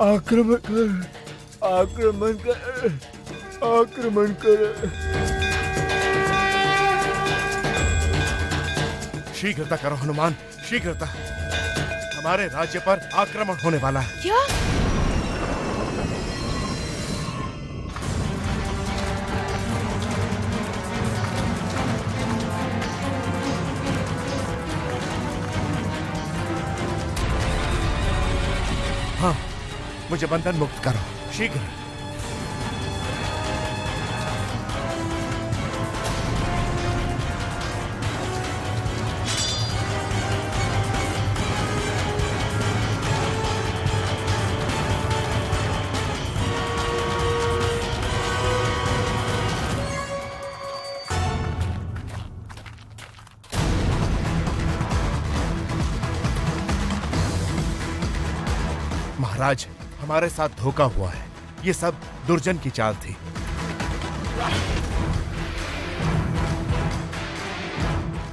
आक्रमण कर, आक्रमण कर, आक्रमण कर। शीघ्रता करो हनुमान, शीघ्रता। हमारे राज्य पर आक्रमण होने वाला है। क्या? हाँ, मुझे बंधन मुक्त करो, शीघ्र। महाराज, हमारे साथ धोखा हुआ है। ये सब दुर्जन की चाल थी।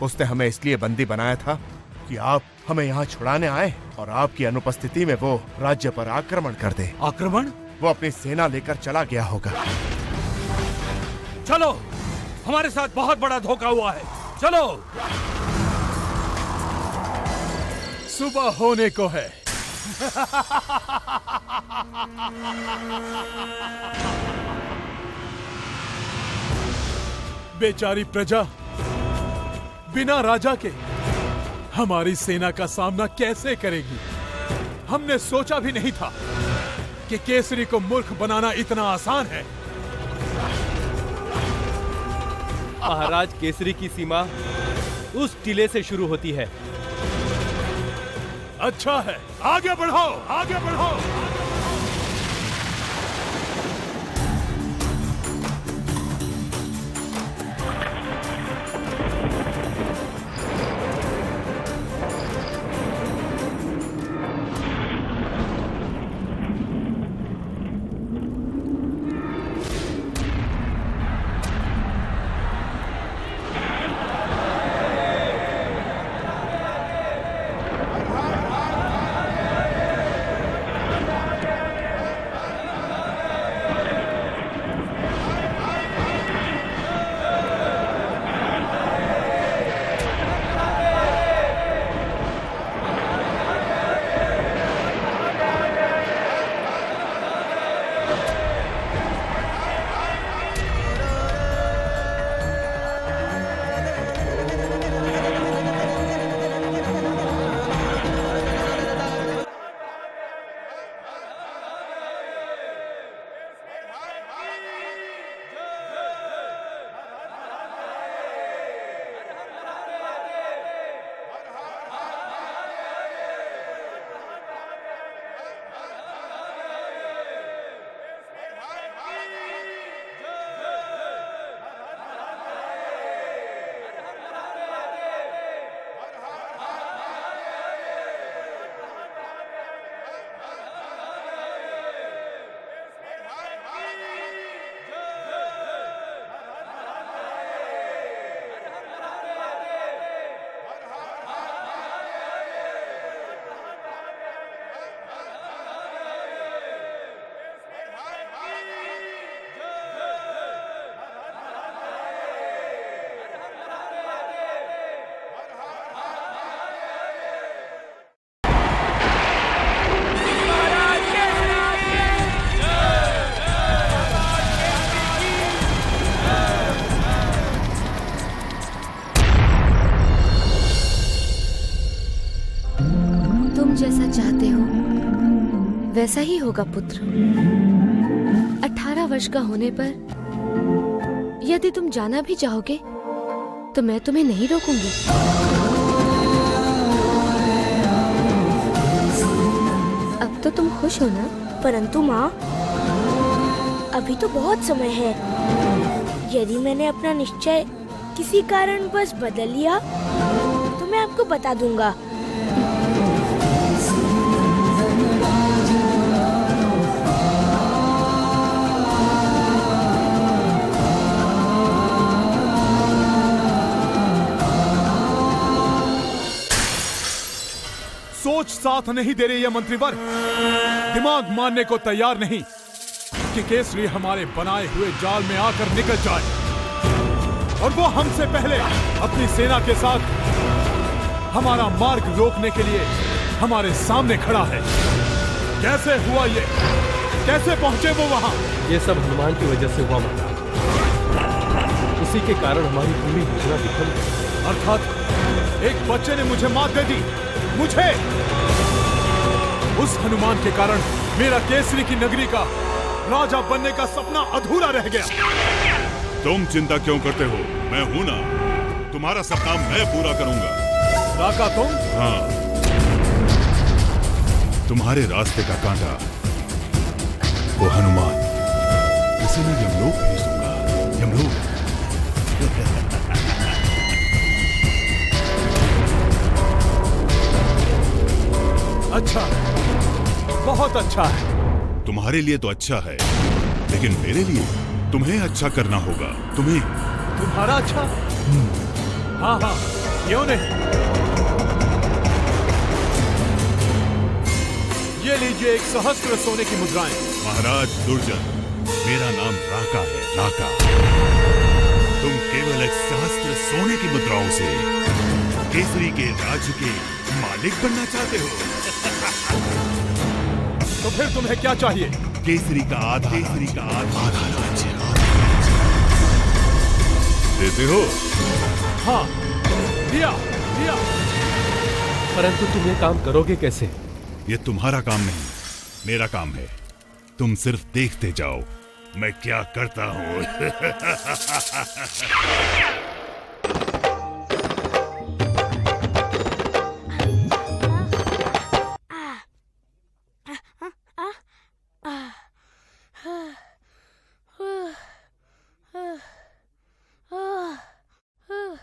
उसने हमें इसलिए बंदी बनाया था कि आप हमें यहाँ छुड़ाने आए और आपकी अनुपस्थिति में वो राज्य पर आक्रमण कर दे। आक्रमण? वो अपनी सेना लेकर चला गया होगा। चलो, हमारे साथ बहुत बड़ा धोखा हुआ है, चलो। सुबह होने को है। बेचारी प्रजा बिना राजा के हमारी सेना का सामना कैसे करेगी? हमने सोचा भी नहीं था कि केसरी को मूर्ख बनाना इतना आसान है। महाराज, केसरी की सीमा उस टीले से शुरू होती है। अच्छा है, आगे बढ़ो, आगे बढ़ो। जैसा चाहते हो वैसा ही होगा पुत्र। 18 वर्ष का होने पर यदि तुम जाना भी चाहोगे तो मैं तुम्हें नहीं रोकूंगी। अब तो तुम खुश हो ना? परंतु माँ, अभी तो बहुत समय है। यदि मैंने अपना निश्चय किसी कारणवश बदल लिया तो मैं आपको बता दूंगा। सोच साथ नहीं दे रही है मंत्रीवर। दिमाग मानने को तैयार नहीं कि केसरी हमारे बनाए हुए जाल में आकर निकल जाए, और वो हमसे पहले अपनी सेना के साथ हमारा मार्ग रोकने के लिए हमारे सामने खड़ा है। कैसे हुआ ये? कैसे पहुंचे वो वहां? ये सब हनुमान की वजह से हुआ महाराज। उसी के कारण हमारी पूरी योजना विफल गई। अर्थात एक बच्चे ने मुझे मात दे दी, मुझे। उस हनुमान के कारण मेरा केसरी की नगरी का राजा बनने का सपना अधूरा रह गया। तुम चिंता क्यों करते हो? मैं हूं ना, तुम्हारा सपना मैं पूरा करूंगा। राका तुम? हाँ, तुम्हारे रास्ते का कांटा वो हनुमान, इसे मैं यमलोक भेज दूंगा। यमलोक। अच्छा, बहुत अच्छा है। तुम्हारे लिए तो अच्छा है, लेकिन मेरे लिए तुम्हें अच्छा करना होगा। तुम्हें। तुम्हारा अच्छा? हाँ हाँ, क्यों नहीं। ये लीजिए 1 सहस्त्र सोने की मुद्राएं। महाराज दुर्जन, मेरा नाम राका है, राका। तुम केवल 1 सहस्त्र सोने की मुद्राओं से केसरी के राज्य के मालिक बनना चाहते हो? तो फिर तुम्हें क्या चाहिए? केसरी का आधा राज्य देते हो? हाँ, दिया दिया। परंतु तुम ये काम करोगे कैसे? ये तुम्हारा काम नहीं, मेरा काम है। तुम सिर्फ देखते जाओ मैं क्या करता हूं।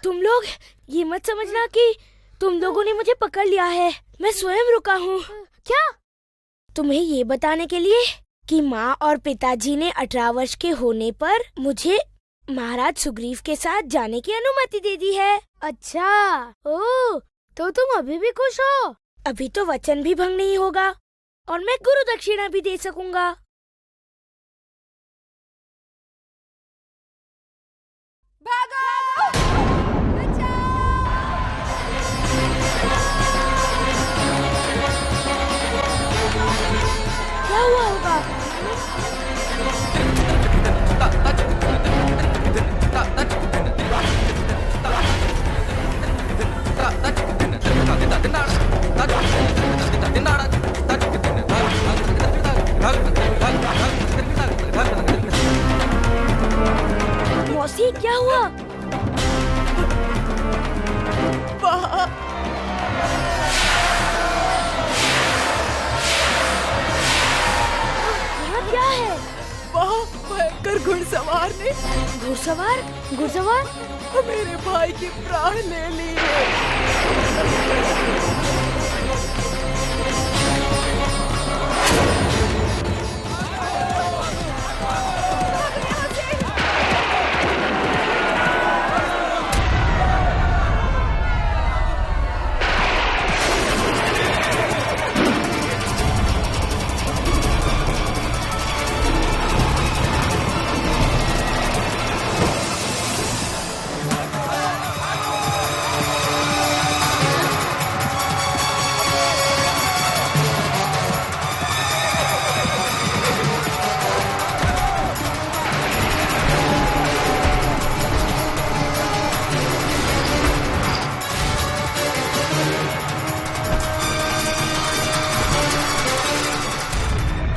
तुम लोग ये मत समझना कि तुम लोगों ने मुझे पकड़ लिया है। मैं स्वयं रुका हूँ। क्या? तुम्हें ये बताने के लिए कि माँ और पिताजी ने 18 वर्ष के होने पर मुझे महाराज सुग्रीव के साथ जाने की अनुमति दे दी है। अच्छा, ओह, तो तुम अभी भी खुश हो? अभी तो वचन भी भंग नहीं होगा और मैं गुरु दक्षिणा भी दे सकूंगा। क्या हुआ होगा? मौसी, क्या हुआ? यहाँ क्या है? वहाँ भयंकर घुड़सवार ने घुड़सवार? घुड़सवार? मेरे भाई के प्राण ले लिए।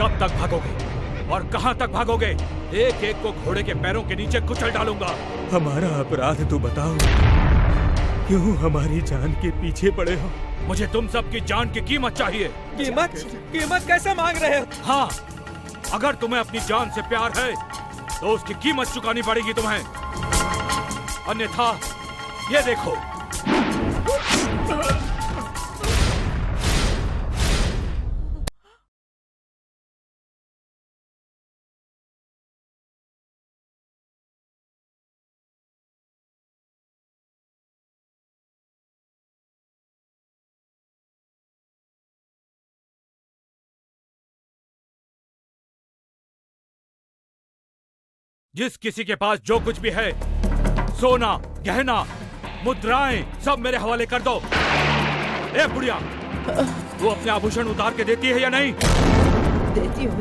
कब तक भागोगे और कहां तक भागोगे? एक एक को घोड़े के पैरों के नीचे कुचल डालूंगा। हमारा अपराध तो बताओ, क्यों हमारी जान के पीछे पड़े हो? मुझे तुम सब की जान की कीमत चाहिए। कीमत कैसे मांग रहे हो? हाँ, अगर तुम्हें अपनी जान से प्यार है तो उसकी कीमत चुकानी पड़ेगी तुम्हें, अन्यथा ये देखो। जिस किसी के पास जो कुछ भी है, सोना, गहना, मुद्राएं, सब मेरे हवाले कर दो। ए बुढ़िया, तू अपने आभूषण उतार के देती है या नहीं?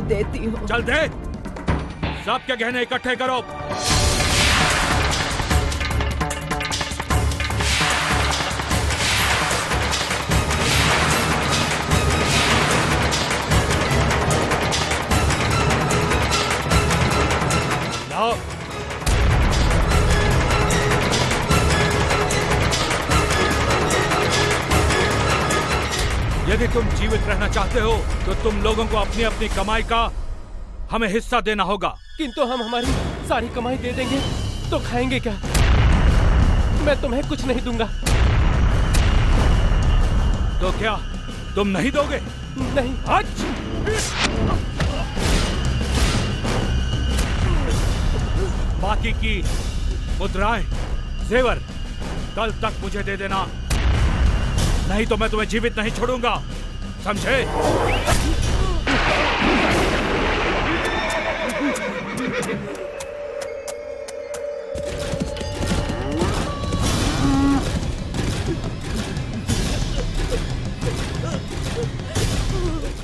देती हूँ। चल दे, सबके गहने इकट्ठे करो। लाओ। यदि तुम जीवित रहना चाहते हो तो तुम लोगों को अपनी अपनी कमाई का हमें हिस्सा देना होगा। किंतु हम हमारी सारी कमाई दे देंगे तो खाएंगे क्या? मैं तुम्हें कुछ नहीं दूंगा। तो क्या तुम नहीं दोगे? नहीं। बाकी की मुद्राएं, जेवर कल तक मुझे दे देना, नहीं तो मैं तुम्हें जीवित नहीं छोड़ूंगा, समझे?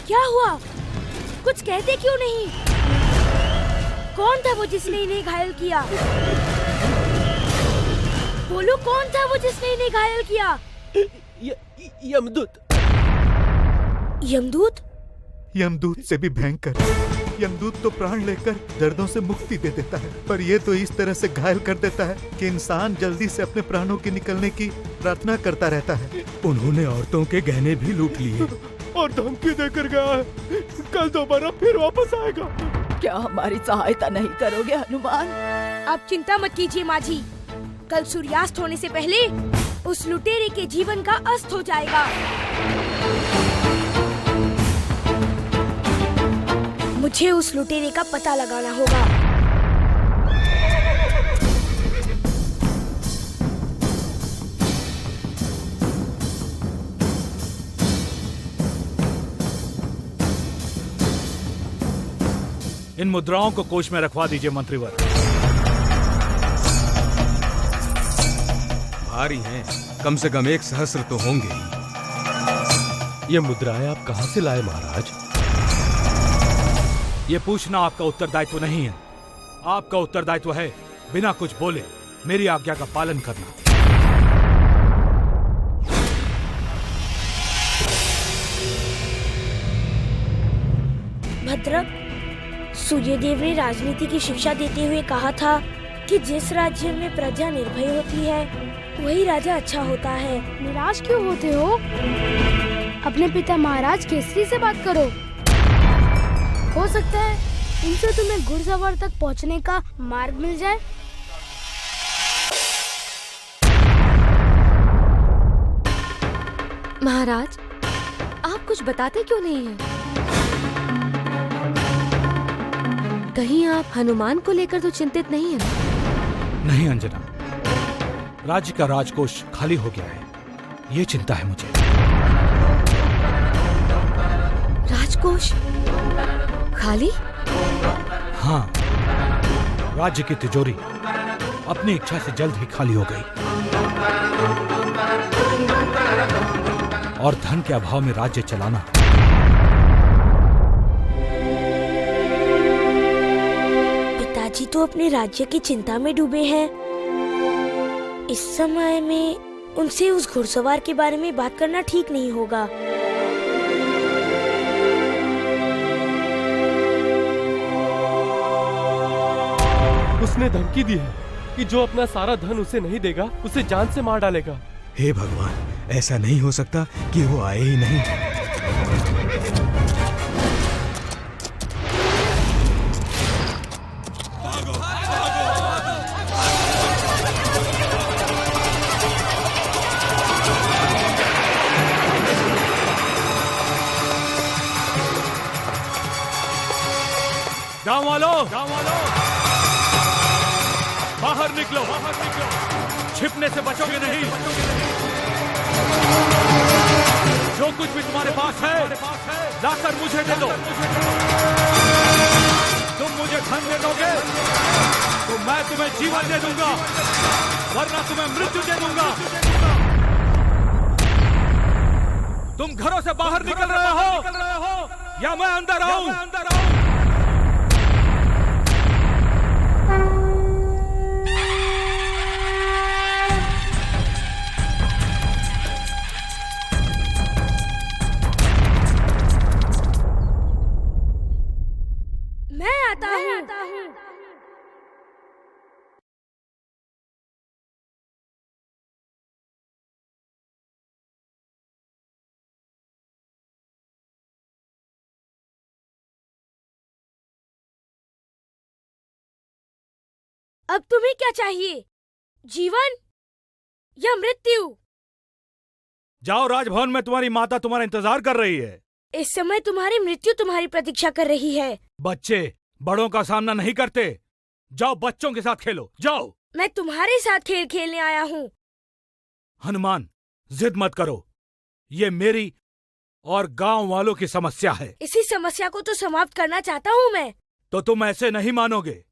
क्या हुआ? कुछ कहते क्यों नहीं? कौन था वो जिसने इन्हें घायल किया? बोलो, कौन था वो जिसने इन्हें घायल किया? यमदूत। यमदूत? यमदूत से भी भयंकर। यमदूत तो प्राण लेकर दर्दों से मुक्ति दे देता है, पर ये तो इस तरह से घायल कर देता है कि इंसान जल्दी से अपने प्राणों के निकलने की प्रार्थना करता रहता है। उन्होंने औरतों के गहने भी लूट लिए और धमकी देकर गया है, कल दोबारा फिर वापस आएगा। क्या हमारी सहायता नहीं करोगे हनुमान? आप चिंता मत कीजिए माँ जी, कल सूर्यास्त होने से पहले उस लुटेरे के जीवन का अस्त हो जाएगा। मुझे उस लुटेरे का पता लगाना होगा। इन मुद्राओं को कोष में रखवा दीजिए मंत्रीवर। भारी हैं, कम से कम 1 सहस्त्र तो होंगे ही। ये मुद्राएं आप कहां से लाए महाराज? ये पूछना आपका उत्तरदायित्व नहीं है। आपका उत्तरदायित्व है बिना कुछ बोले मेरी आज्ञा का पालन करना। भद्रक, सूर्यदेव ने राजनीति की शिक्षा देते हुए कहा था कि जिस राज्य में प्रजा निर्भय होती है वही राजा अच्छा होता है। निराश क्यों होते हो? अपने पिता महाराज केसरी से बात करो। हो सकता है इनसे तुम्हें घुड़सवार तक पहुंचने का मार्ग मिल जाए। महाराज, आप कुछ बताते क्यों नहीं हैं? कहीं आप हनुमान को लेकर तो चिंतित नहीं हैं? नहीं अंजना, राज्य का राजकोष खाली हो गया है, ये चिंता है मुझे। राजकोष खाली? हाँ, राज्य की तिजोरी अपनी इच्छा से जल्द ही खाली हो गई और धन के अभाव में राज्य चलाना पिताजी तो अपने राज्य की चिंता में डूबे हैं। इस समय में उनसे उस घुड़सवार के बारे में बात करना ठीक नहीं होगा। उसने धमकी दी है कि जो अपना सारा धन उसे नहीं देगा उसे जान से मार डालेगा। हे भगवान, ऐसा नहीं हो सकता कि वो आए ही नहीं। गांव वालों, बाहर निकलो, छिपने से बचोगे नहीं। जो कुछ भी तुम्हारे पास है लाकर मुझे दे दो। तुम मुझे धन दे दोगे तो मैं तुम्हें जीवन दे दूंगा, वरना तुम्हें मृत्यु दे दूंगा। तुम घरों से बाहर निकल रहे हो या मैं अंदर आऊं? मैं आता हूं। अब तुम्हें क्या चाहिए, जीवन या मृत्यु? जाओ, राजभवन में तुम्हारी माता तुम्हारा इंतजार कर रही है। इस समय तुम्हारी मृत्यु तुम्हारी प्रतीक्षा कर रही है। बच्चे बड़ों का सामना नहीं करते। जाओ, बच्चों के साथ खेलो, जाओ। मैं तुम्हारे साथ खेल खेलने आया हूँ। हनुमान, जिद मत करो। ये मेरी और गांव वालों की समस्या है। इसी समस्या को तो समाप्त करना चाहता हूँ मैं। तो तुम ऐसे नहीं मानोगे।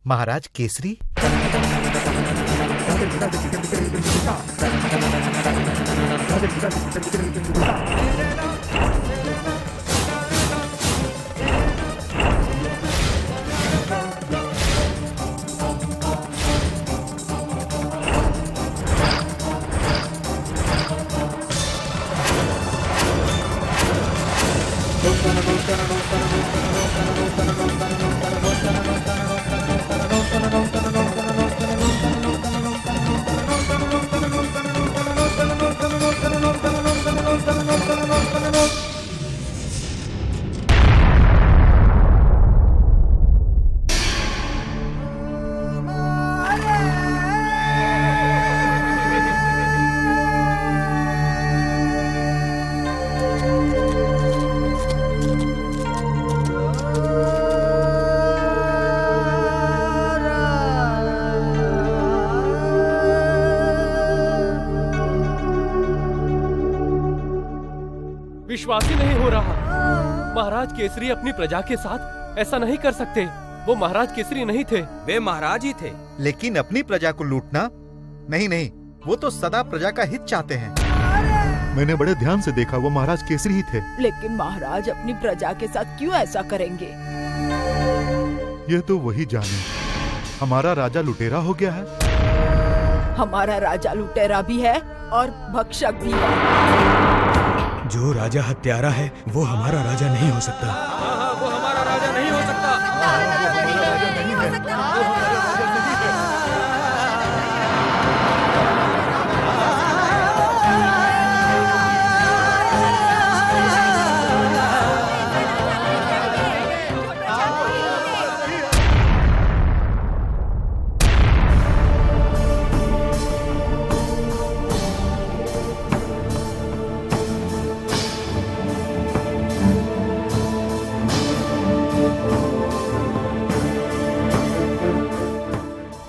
महाराज केसरी, विश्वास ही नहीं हो रहा। महाराज केसरी अपनी प्रजा के साथ ऐसा नहीं कर सकते। वो महाराज केसरी नहीं थे, वे महाराज ही थे। लेकिन अपनी प्रजा को लूटना नहीं, नहीं, वो तो सदा प्रजा का हित चाहते हैं। मैंने बड़े ध्यान से देखा, वो महाराज केसरी ही थे। लेकिन महाराज अपनी प्रजा के साथ क्यों ऐसा करेंगे? ये तो वही जाने। हमारा राजा लुटेरा हो गया है। हमारा राजा लुटेरा भी है और भक्षक भी है। जो राजा हत्यारा है वो हमारा राजा नहीं हो सकता। वो हमारा राजा नहीं हो सकता।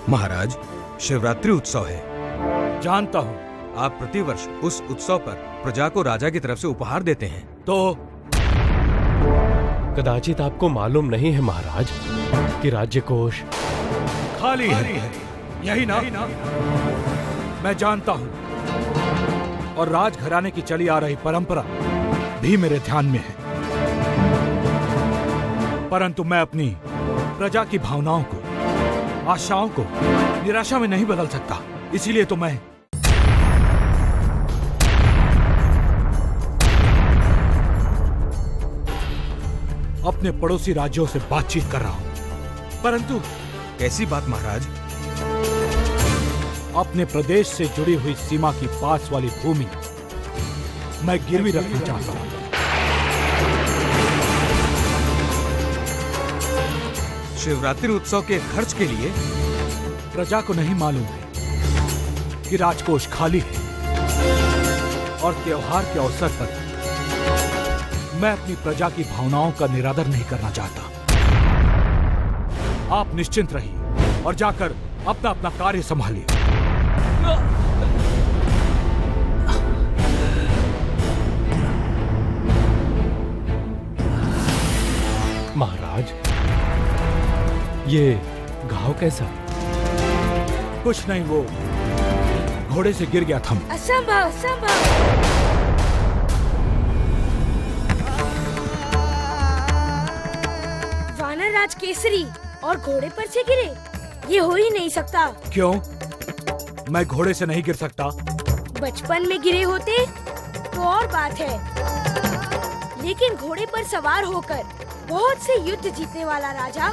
महाराज, शिवरात्रि उत्सव है। जानता हूँ। आप प्रतिवर्ष उस उत्सव पर प्रजा को राजा की तरफ से उपहार देते हैं। तो कदाचित आपको मालूम नहीं है महाराज कि राज्य कोष खाली है। यही ना? मैं जानता हूँ, और राजघराने की चली आ रही परंपरा भी मेरे ध्यान में है। परंतु मैं अपनी प्रजा की भावनाओं को, आशाओं को निराशा में नहीं बदल सकता। इसीलिए तो मैं अपने पड़ोसी राज्यों से बातचीत कर रहा हूं। परंतु कैसी बात महाराज? अपने प्रदेश से जुड़ी हुई सीमा की पास वाली भूमि मैं गिरवी रखना चाहता हूं। शिवरात्रि उत्सव के खर्च के लिए? प्रजा को नहीं मालूम है कि राजकोष खाली है और त्योहार के अवसर पर मैं अपनी प्रजा की भावनाओं का निरादर नहीं करना चाहता। आप निश्चिंत रहिए और जाकर अपना अपना कार्य संभालिए। महाराज, ये घाव कैसा? कुछ नहीं, वो घोड़े से गिर गया था। असंभव, असंभव। वानर राज केसरी और घोड़े पर से गिरे? ये हो ही नहीं सकता। क्यों? मैं घोड़े से नहीं गिर सकता। बचपन में गिरे होते तो और बात है, लेकिन घोड़े पर सवार होकर बहुत से युद्ध जीतने वाला राजा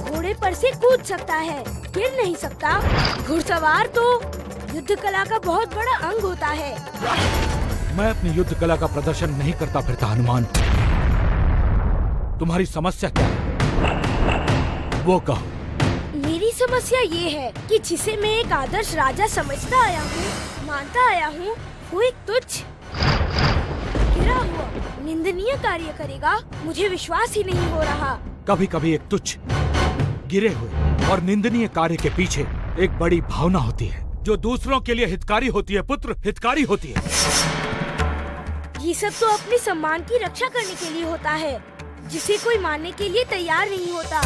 घोड़े पर से कूद सकता है, गिर नहीं सकता। घुड़सवार तो युद्ध कला का बहुत बड़ा अंग होता है। मैं अपनी युद्ध कला का प्रदर्शन नहीं करता फिरता हनुमान। तुम्हारी समस्या क्या है, वो कहो। मेरी समस्या ये है कि जिसे मैं एक आदर्श राजा समझता आया हूँ, मानता आया हूँ, वो एक तुच्छ गिरा हुआ निंदनीय कार्य करेगा। मुझे विश्वास ही नहीं हो रहा। कभी कभी एक तुच्छ गिरे हुए और निंदनीय कार्य के पीछे एक बड़ी भावना होती है जो दूसरों के लिए हितकारी होती है। पुत्र, हितकारी होती है। ये सब तो अपने सम्मान की रक्षा करने के लिए होता है, जिसे कोई मानने के लिए तैयार नहीं होता।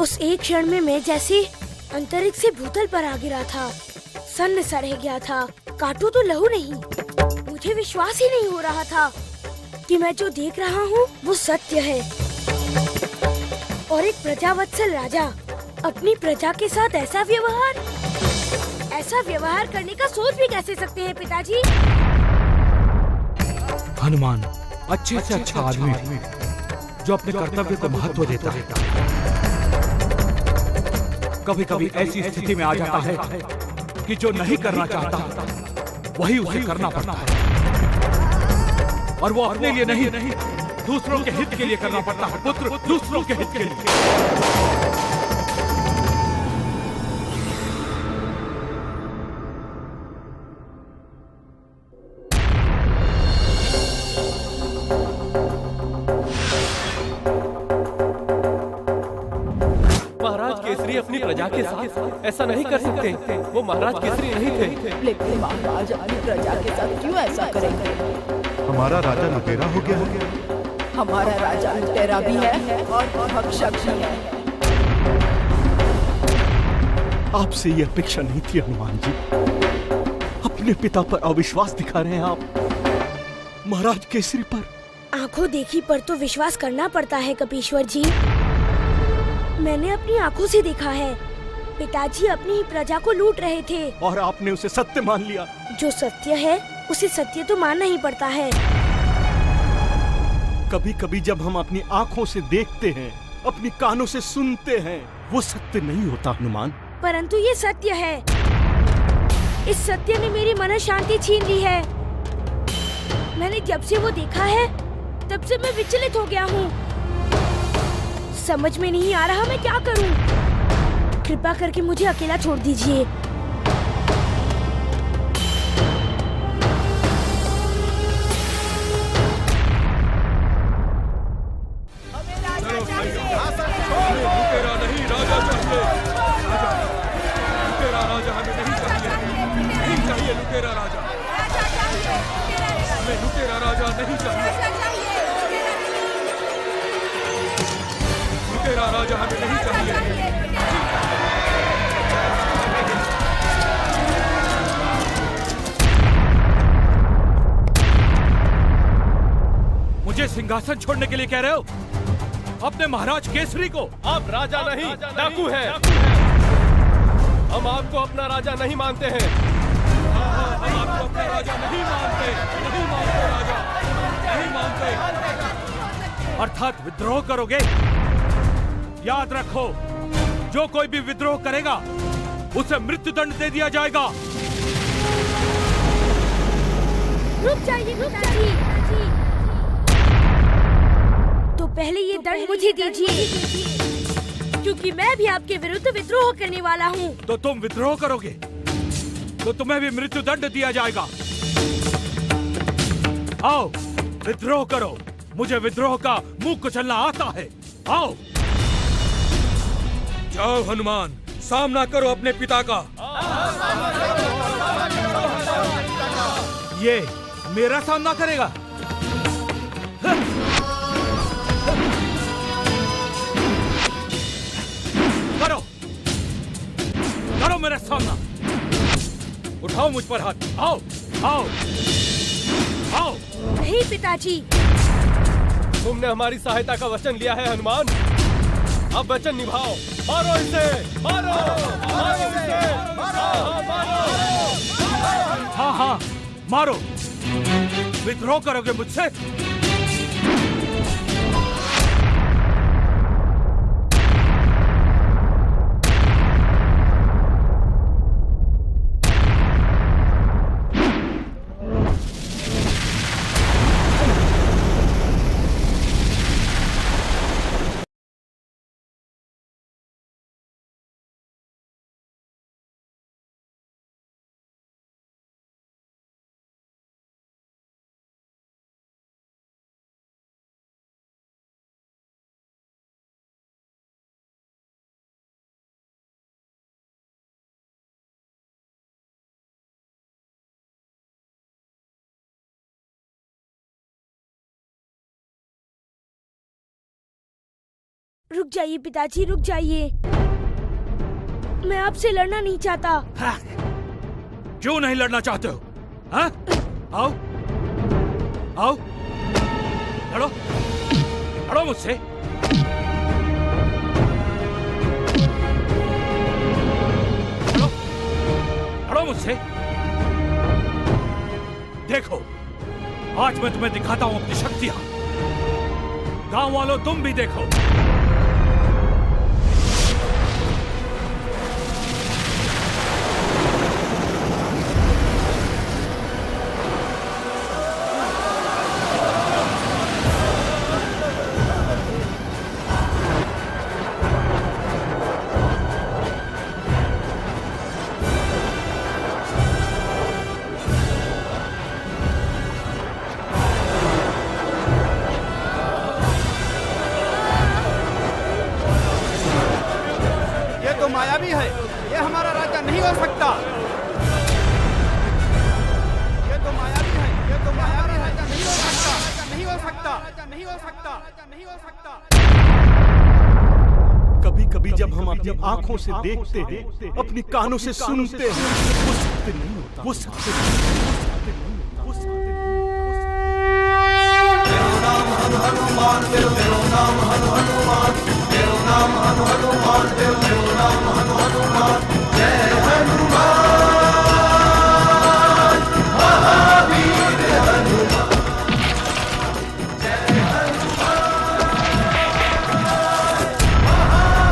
उस एक क्षण में मैं जैसे अंतरिक्ष से भूतल पर आ गिरा था, सन्न सा रह गया था। काटू तो लहू नहीं। मुझे विश्वास ही नहीं हो रहा था कि मैं जो देख रहा हूँ वो सत्य है। और एक प्रजावत्सल राजा अपनी प्रजा के साथ ऐसा व्यवहार करने का सोच भी कैसे सकते हैं पिताजी? हनुमान अच्छे से अच्छा आदमी जो अपने कर्तव्य को महत्व देता है, कभी कभी ऐसी स्थिति में आ जाता है कि जो नहीं करना चाहता वही उसे करना पड़ता है, और वो अपने लिए नहीं दूसरों के हित के लिए करना पड़ता है। पुत्र, दूसरों के हित के लिए। महाराज केसरी अपनी प्रजा के साथ ऐसा नहीं कर सकते। वो महाराज केसरी नहीं थे। लेकिन महाराज अपनी प्रजा के साथ क्यों ऐसा करेंगे? हमारा राजा लुटेरा हो गया। हमारा राजा लुटेरा भी है और भक्षक भी है। आपसे ये अपेक्षा नहीं थी हनुमान जी। अपने पिता पर अविश्वास दिखा रहे हैं आप, महाराज केसरी पर। आंखों देखी पर तो विश्वास करना पड़ता है कपीश्वर जी। मैंने अपनी आंखों से देखा है, पिताजी अपनी ही प्रजा को लूट रहे थे। और आपने उसे सत्य मान लिया। जो सत्य है उसे सत्य तो मानना ही पड़ता है। कभी कभी जब हम अपनी आंखों से देखते हैं, अपनी कानों से सुनते हैं, वो सत्य नहीं होता हनुमान। परंतु ये सत्य है। इस सत्य ने मेरी मन शांति छीन ली है। मैंने जब से वो देखा है तब से मैं विचलित हो गया हूँ। समझ में नहीं आ रहा मैं क्या करूँ। कृपा करके मुझे अकेला छोड़ दीजिए। मुझे सिंहासन छोड़ने के लिए कह रहे हो? अपने महाराज केसरी को। आप राजा नहीं, डाकू हैं। हम आपको अपना राजा नहीं मानते हैं। हम आपको अपना राजा नहीं मानते राजा, नहीं मानते। अर्थात विद्रोह करोगे? याद रखो, जो कोई भी विद्रोह करेगा उसे मृत्युदंड दे दिया जाएगा। रुक जाइए पिताजी। तो पहले ये दंड मुझे दीजिए, क्योंकि मैं भी आपके विरुद्ध विद्रोह करने वाला हूँ। तो तुम विद्रोह करोगे तो तुम्हें भी मृत्युदंड दिया जाएगा। आओ विद्रोह करो, मुझे विद्रोह का मुंह कुचलना आता है। आओ। जाओ हनुमान, सामना करो अपने पिता का। ये मेरा सामना करेगा? करो करो मेरा सामना। उठाओ मुझ पर हाथ। आओ आओ आओ। नहीं पिताजी। तुमने हमारी सहायता का वचन लिया है हनुमान, अब वचन निभाओ। मारो इसे, मारो मारो इसे। हाँ हाँ मारो। विद्रोह करोगे मुझसे? रुक जाइए पिताजी, रुक जाइए। मैं आपसे लड़ना नहीं चाहता। हाँ। क्यों नहीं लड़ना चाहते हो? हाँ? आओ आओ लड़ो, लड़ो मुझसे। लड़ो लड़ो मुझसे। देखो आज मैं तुम्हें दिखाता हूं अपनी शक्तियां। गांव वालों तुम भी देखो। मायावी है, ये हमारा राजा नहीं हो सकता। ये तो मायावी है, ये तो मायावी राजा नहीं हो सकता, राजा नहीं हो सकता, राजा नहीं हो सकता, राजा नहीं हो सकता। कभी कभी जब हम अपनी आंखों से देखते हैं, अपनी कानों से सुनते हैं, वो सत्य नहीं होता, वो सत्य नहीं होता, वो सत्य हनुमान, तेरो नाम हनुमान, तेरो नाम हनुमान, तेरो नाम हनुमान, जय हनुमान, महावीर हनुमान, जय हनुमान, महावीर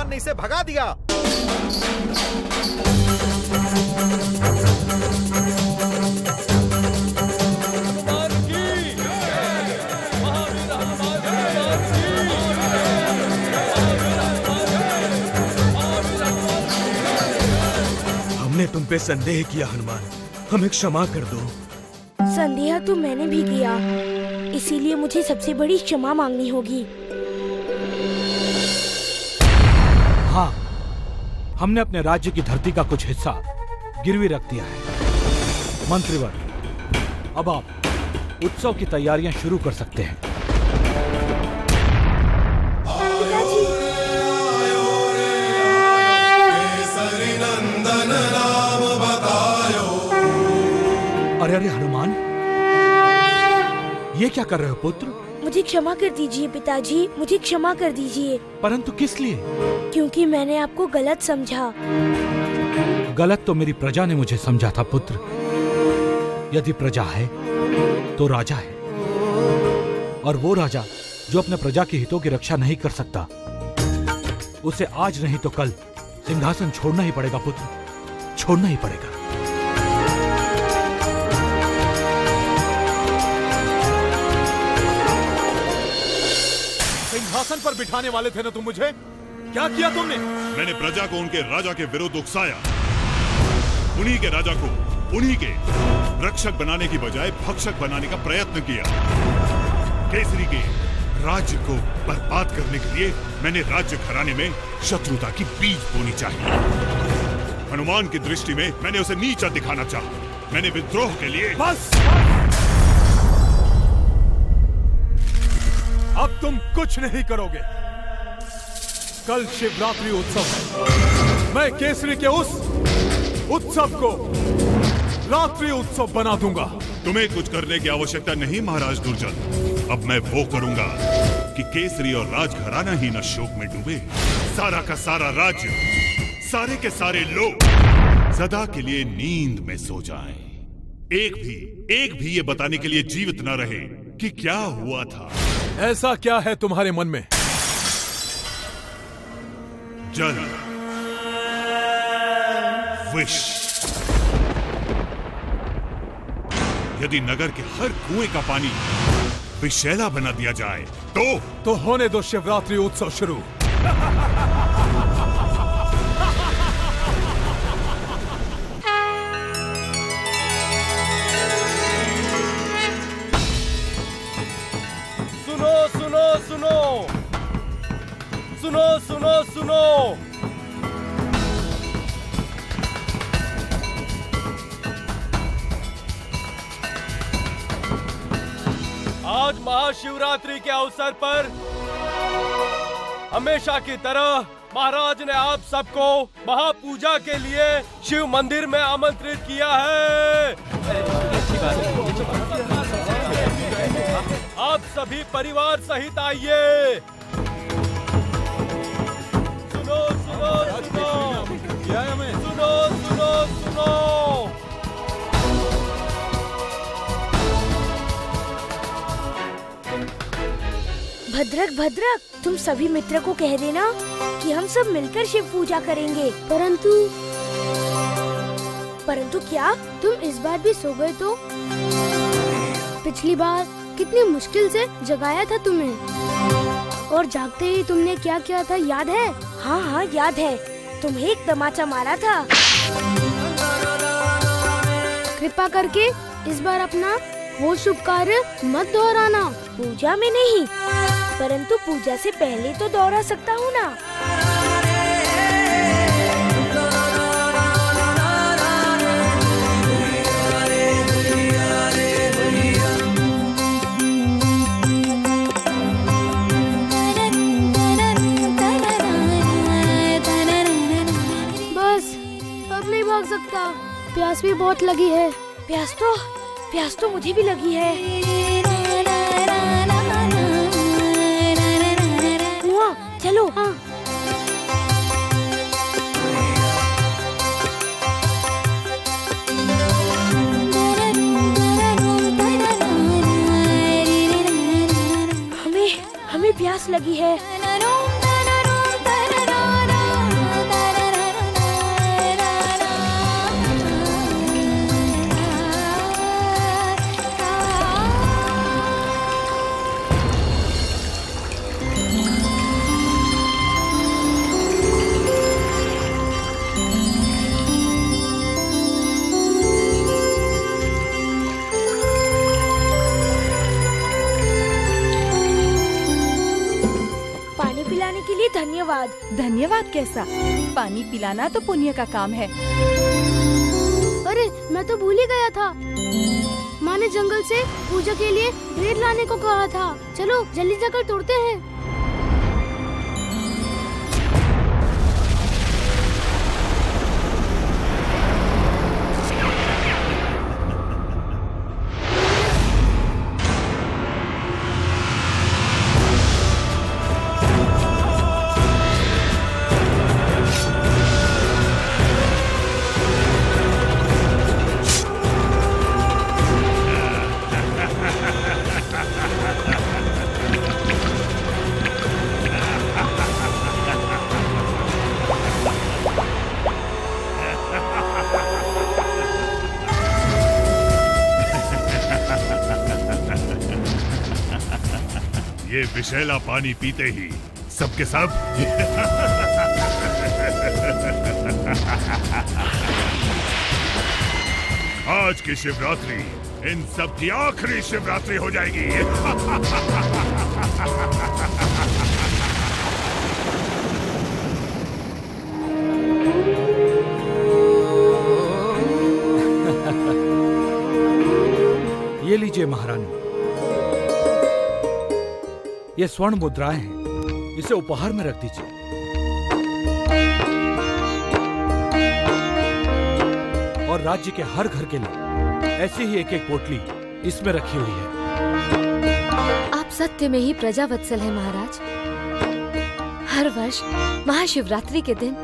ने इसे भगा दिया। हमने तुम पे संदेह किया हनुमान, हमें क्षमा कर दो। संदेह तो मैंने भी किया, इसीलिए मुझे सबसे बड़ी क्षमा मांगनी होगी। हाँ, हमने अपने राज्य की धरती का कुछ हिस्सा गिरवी रख दिया है। मंत्रीवर, अब आप उत्सव की तैयारियां शुरू कर सकते हैं। अरे अरे हनुमान, ये क्या कर रहे हो पुत्र? मुझे क्षमा कर दीजिए पिताजी, मुझे क्षमा कर दीजिए। परंतु किस लिए? क्योंकि मैंने आपको गलत समझा। गलत तो मेरी प्रजा ने मुझे समझा था पुत्र। यदि प्रजा है तो राजा है, और वो राजा जो अपने प्रजा के हितों की रक्षा नहीं कर सकता, उसे आज नहीं तो कल सिंहासन छोड़ना ही पड़ेगा पुत्र, छोड़ना ही पड़ेगा। सिंहासन पर बिठाने वाले थे ना तुम मुझे? क्या किया तुमने? मैंने प्रजा को उनके राजा के विरुद्ध उकसाया। उन्हीं के राजा को उन्हीं के रक्षक बनाने की बजाय भक्षक बनाने का प्रयत्न किया। केसरी के राज्य को बर्बाद करने के लिए मैंने राज्य घराने में शत्रुता की बीज बोनी चाहिए। हनुमान की दृष्टि में मैंने उसे नीचा दिखाना चाहा। मैंने विद्रोह के लिए बस! अब तुम कुछ नहीं करोगे। कल शिवरात्रि उत्सव है। मैं केसरी के उस उत्सव को रात्रि उत्सव बना दूंगा। तुम्हें कुछ करने की आवश्यकता नहीं महाराज दुर्जन। अब मैं वो करूंगा कि केसरी और राजघराना ही न शोक में डूबे, सारा का सारा राज्य, सारे के सारे लोग सदा के लिए नींद में सो जाएं। एक भी ये बताने के लिए जीवित न रहे कि क्या हुआ था। ऐसा क्या है तुम्हारे मन में? जल, विष। यदि नगर के हर कुएं का पानी विषैला बना दिया जाए तो होने दो शिवरात्रि उत्सव शुरू। सुनो सुनो सुनो सुनो सुनो सुनो। आज महाशिवरात्रि के अवसर पर हमेशा की तरह महाराज ने आप सबको महापूजा के लिए शिव मंदिर में आमंत्रित किया है। आप सभी परिवार सहित आइए। सुनो सुनो सुनो सुनो सुनो सुनो। भद्रक भद्रक, तुम सभी मित्र को कह देना कि हम सब मिलकर शिव पूजा करेंगे। परंतु क्या? तुम इस बार भी सो गए तो? पिछली बार कितनी मुश्किल से जगाया था तुम्हें, और जागते ही तुमने क्या किया था याद है? हाँ हाँ याद है, तुम्हें एक तमाचा मारा था। कृपा करके इस बार अपना वो शुभ कार्य मत दोहराना। पूजा में नहीं, परंतु पूजा से पहले तो दोहरा सकता हूँ ना। बस अब नहीं भाग सकता, प्यास भी बहुत लगी है। प्यास तो मुझे भी लगी है। हुआ, चलो। हाँ। हमें प्यास लगी है। धन्यवाद। धन्यवाद कैसा? पानी पिलाना तो पुण्य का काम है। अरे मैं तो भूल ही गया था। माँ ने जंगल से पूजा के लिए पेड़ लाने को कहा था। चलो जल्दी जाकर तोड़ते हैं। ये विषैला पानी पीते ही सबके सब आज की शिवरात्रि इन सब की आखिरी शिवरात्रि हो जाएगी। ये लीजिए महारानी, ये स्वर्ण मुद्राएं हैं, इसे उपहार में रख दीजिए। और राज्य के हर घर के लिए ऐसी ही एक एक पोटली इसमें रखी हुई है। आप सत्य में ही प्रजावत्सल हैं महाराज। हर वर्ष महाशिवरात्रि के दिन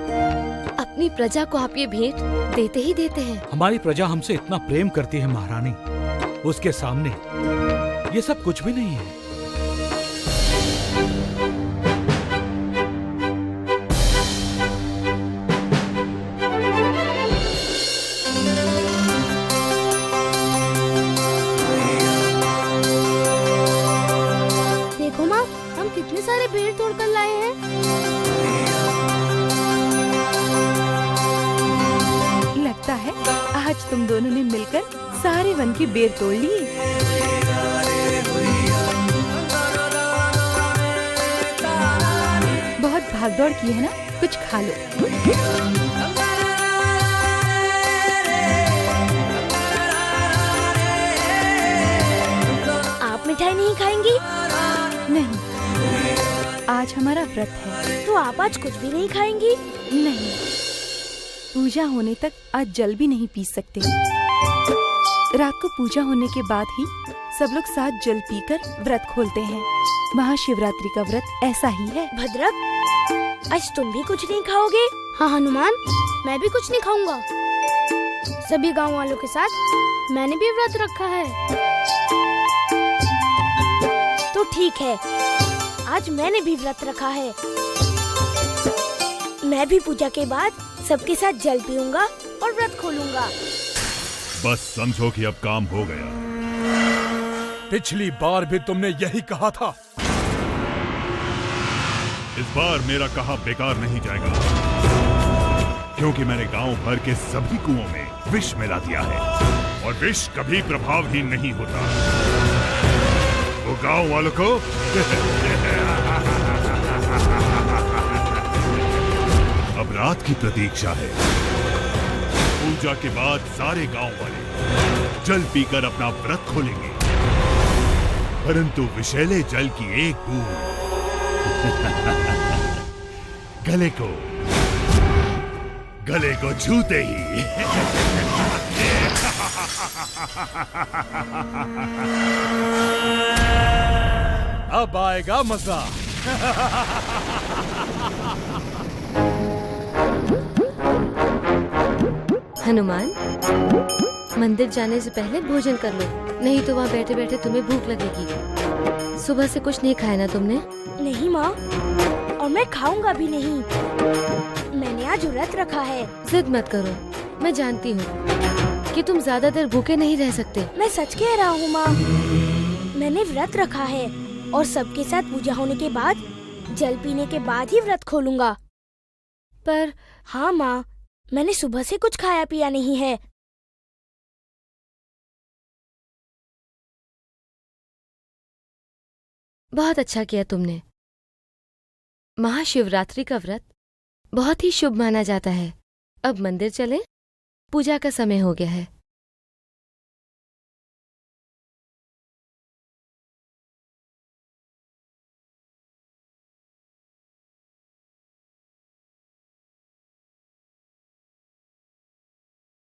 अपनी प्रजा को आप ये भेंट देते ही देते हैं। हमारी प्रजा हमसे इतना प्रेम करती है महारानी, उसके सामने ये सब कुछ भी नहीं है। देखो माँ, हम कितने सारे पेड़ तोड़कर लाए हैं। लगता है आज तुम दोनों ने मिलकर सारे वन की बेर तोड़ लिए। बहुत भागदौड़ की है ना, कुछ खा लो। आप मिठाई नहीं खाएंगी? नहीं, आज हमारा व्रत है। तो आप आज कुछ भी नहीं खाएंगी? नहीं, पूजा होने तक आज जल भी नहीं पी सकते। रात को पूजा होने के बाद ही सब लोग साथ जल पीकर व्रत खोलते हैं। महाशिवरात्रि का व्रत ऐसा ही है। भद्रक, आज तुम भी कुछ नहीं खाओगे? हाँ हनुमान, मैं भी कुछ नहीं खाऊंगा। सभी गांव वालों के साथ मैंने भी व्रत रखा है। तो ठीक है, आज मैंने भी व्रत रखा है। मैं भी पूजा के बाद सबके साथ जल पीऊंगा और व्रत खोलूंगा। बस समझो कि अब काम हो गया। पिछली बार भी तुमने यही कहा था। इस बार मेरा कहा बेकार नहीं जाएगा, क्योंकि मैंने गांव भर के सभी कुओं में विष मिला दिया है और विष कभी प्रभावहीन नहीं होता। वो गांव वालों को अब रात की प्रतीक्षा है। पूजा के बाद सारे गांव वाले जल पीकर अपना व्रत खोलेंगे, परंतु विषैले जल की एक बूंद गले को छूते ही अब आएगा मजा। हनुमान, मंदिर जाने से पहले भोजन कर लो, नहीं तो वहाँ बैठे बैठे तुम्हें भूख लगेगी। सुबह से कुछ नहीं खाया ना तुमने? नहीं माँ, और मैं खाऊंगा भी नहीं। मैंने आज व्रत रखा है। जिद मत करो, मैं जानती हूँ कि तुम ज्यादा देर भूखे नहीं रह सकते। मैं सच कह रहा हूँ माँ, मैंने व्रत रखा है और सबके साथ पूजा होने के बाद जल पीने के बाद ही व्रत खोलूंगा। पर हाँ माँ, मैंने सुबह से कुछ खाया पिया नहीं है। बहुत अच्छा किया तुमने। महाशिवरात्रि का व्रत बहुत ही शुभ माना जाता है। अब मंदिर चलें, पूजा का समय हो गया है।